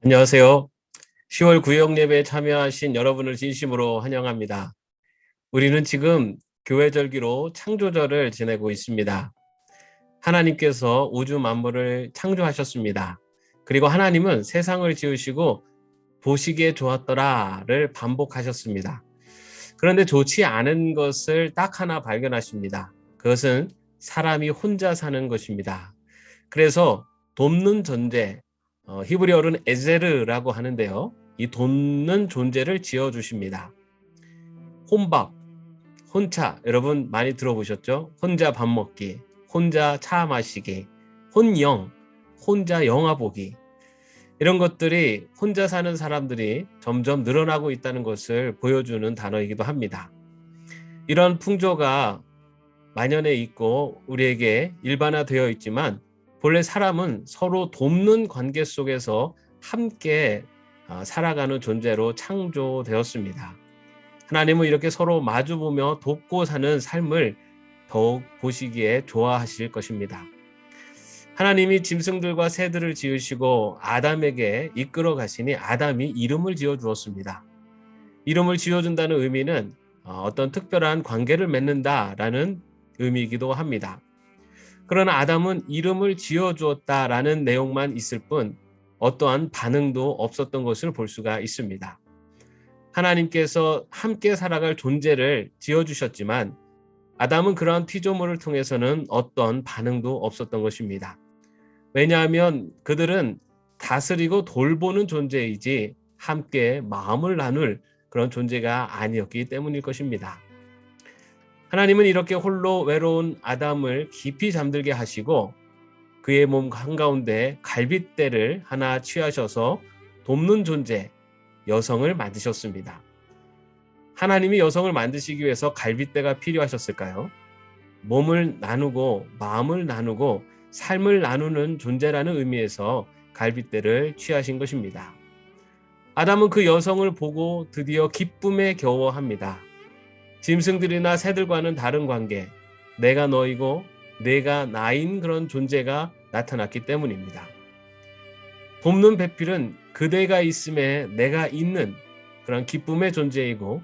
안녕하세요. 10월 구역 예배에 참여하신 여러분을 진심으로 환영합니다. 우리는 지금 교회절기로 창조절을 지내고 있습니다. 하나님께서 우주 만물을 창조하셨습니다. 그리고 하나님은 세상을 지으시고 보시기에 좋았더라를 반복하셨습니다. 그런데 좋지 않은 것을 딱 하나 발견하십니다. 그것은 사람이 혼자 사는 것입니다. 그래서 돕는 존재, 히브리어로는 에제르라고 하는데요. 이 돕는 존재를 지어주십니다. 혼밥, 혼차, 여러분 많이 들어보셨죠? 혼자 밥 먹기, 혼자 차 마시기, 혼영, 혼자 영화 보기. 이런 것들이 혼자 사는 사람들이 점점 늘어나고 있다는 것을 보여주는 단어이기도 합니다. 이런 풍조가 만연해 있고 우리에게 일반화되어 있지만 본래 사람은 서로 돕는 관계 속에서 함께 살아가는 존재로 창조되었습니다. 하나님은 이렇게 서로 마주보며 돕고 사는 삶을 더욱 보시기에 좋아하실 것입니다. 하나님이 짐승들과 새들을 지으시고 아담에게 이끌어 가시니 아담이 이름을 지어 주었습니다. 이름을 지어준다는 의미는 어떤 특별한 관계를 맺는다라는 의미이기도 합니다. 그러나 아담은 이름을 지어주었다라는 내용만 있을 뿐 어떠한 반응도 없었던 것을 볼 수가 있습니다. 하나님께서 함께 살아갈 존재를 지어주셨지만 아담은 그러한 피조물을 통해서는 어떤 반응도 없었던 것입니다. 왜냐하면 그들은 다스리고 돌보는 존재이지 함께 마음을 나눌 그런 존재가 아니었기 때문일 것입니다. 하나님은 이렇게 홀로 외로운 아담을 깊이 잠들게 하시고 그의 몸 한가운데 갈빗대를 하나 취하셔서 돕는 존재, 여성을 만드셨습니다. 하나님이 여성을 만드시기 위해서 갈빗대가 필요하셨을까요? 몸을 나누고 마음을 나누고 삶을 나누는 존재라는 의미에서 갈빗대를 취하신 것입니다. 아담은 그 여성을 보고 드디어 기쁨에 겨워합니다. 짐승들이나 새들과는 다른 관계, 내가 너이고 내가 나인 그런 존재가 나타났기 때문입니다. 돕는 배필은 그대가 있음에 내가 있는 그런 기쁨의 존재이고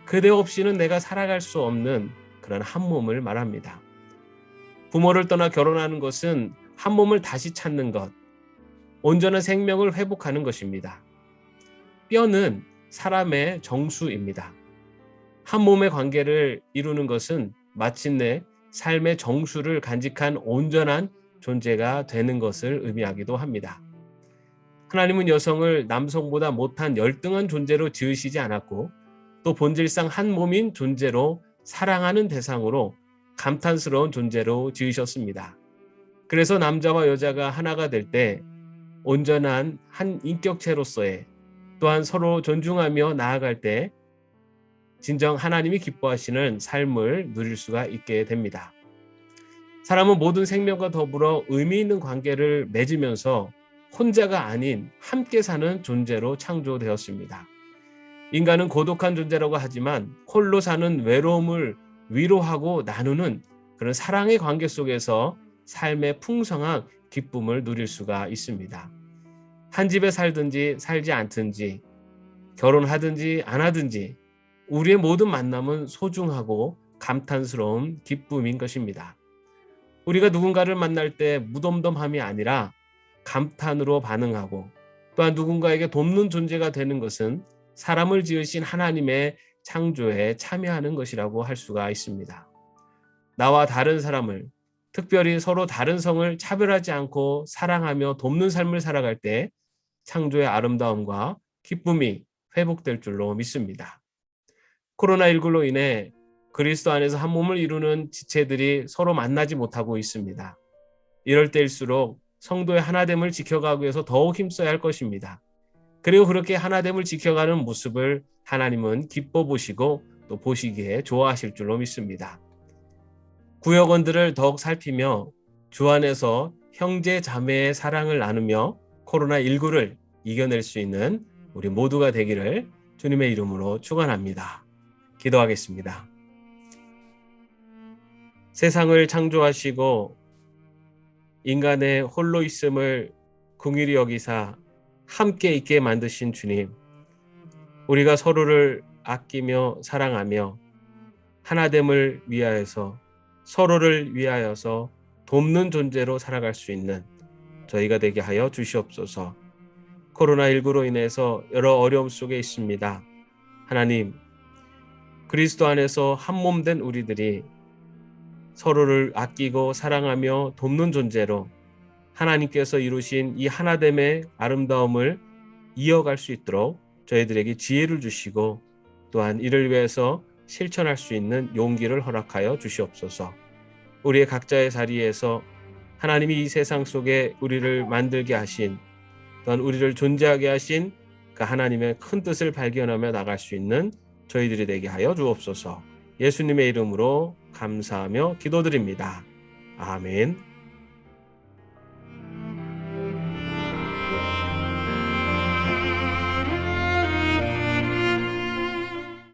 그대 없이는 내가 살아갈 수 없는 그런 한 몸을 말합니다. 부모를 떠나 결혼하는 것은 한 몸을 다시 찾는 것, 온전한 생명을 회복하는 것입니다. 뼈는 사람의 정수입니다. 한 몸의 관계를 이루는 것은 마침내 삶의 정수를 간직한 온전한 존재가 되는 것을 의미하기도 합니다. 하나님은 여성을 남성보다 못한 열등한 존재로 지으시지 않았고 또 본질상 한 몸인 존재로 사랑하는 대상으로 감탄스러운 존재로 지으셨습니다. 그래서 남자와 여자가 하나가 될 때 온전한 한 인격체로서의 또한 서로 존중하며 나아갈 때 진정 하나님이 기뻐하시는 삶을 누릴 수가 있게 됩니다. 사람은 모든 생명과 더불어 의미 있는 관계를 맺으면서 혼자가 아닌 함께 사는 존재로 창조되었습니다. 인간은 고독한 존재라고 하지만 홀로 사는 외로움을 위로하고 나누는 그런 사랑의 관계 속에서 삶의 풍성한 기쁨을 누릴 수가 있습니다. 한 집에 살든지 살지 않든지 결혼하든지 안 하든지 우리의 모든 만남은 소중하고 감탄스러운 기쁨인 것입니다. 우리가 누군가를 만날 때 무덤덤함이 아니라 감탄으로 반응하고 또한 누군가에게 돕는 존재가 되는 것은 사람을 지으신 하나님의 창조에 참여하는 것이라고 할 수가 있습니다. 나와 다른 사람을, 특별히 서로 다른 성을 차별하지 않고 사랑하며 돕는 삶을 살아갈 때 창조의 아름다움과 기쁨이 회복될 줄로 믿습니다. 코로나19로 인해 그리스도 안에서 한 몸을 이루는 지체들이 서로 만나지 못하고 있습니다. 이럴 때일수록 성도의 하나됨을 지켜가기 위해서 더욱 힘써야 할 것입니다. 그리고 그렇게 하나됨을 지켜가는 모습을 하나님은 기뻐 보시고 또 보시기에 좋아하실 줄로 믿습니다. 구역원들을 더욱 살피며 주 안에서 형제 자매의 사랑을 나누며 코로나19를 이겨낼 수 있는 우리 모두가 되기를 주님의 이름으로 축원합니다. 기도하겠습니다. 세상을 창조하시고 인간의 홀로 있음을 긍휼히 여기사 함께 있게 만드신 주님, 우리가 서로를 아끼며 사랑하며 하나됨을 위하여서 서로를 위하여서 돕는 존재로 살아갈 수 있는 저희가 되게 하여 주시옵소서. 코로나19로 인해서 여러 어려움 속에 있습니다. 하나님, 그리스도 안에서 한 몸 된 우리들이 서로를 아끼고 사랑하며 돕는 존재로 하나님께서 이루신 이 하나됨의 아름다움을 이어갈 수 있도록 저희들에게 지혜를 주시고 또한 이를 위해서 실천할 수 있는 용기를 허락하여 주시옵소서. 우리의 각자의 자리에서 하나님이 이 세상 속에 우리를 만들게 하신 또한 우리를 존재하게 하신 그 하나님의 큰 뜻을 발견하며 나갈 수 있는 저희들이 되게 하여 주옵소서. 예수님의 이름으로 감사하며 기도드립니다. 아멘.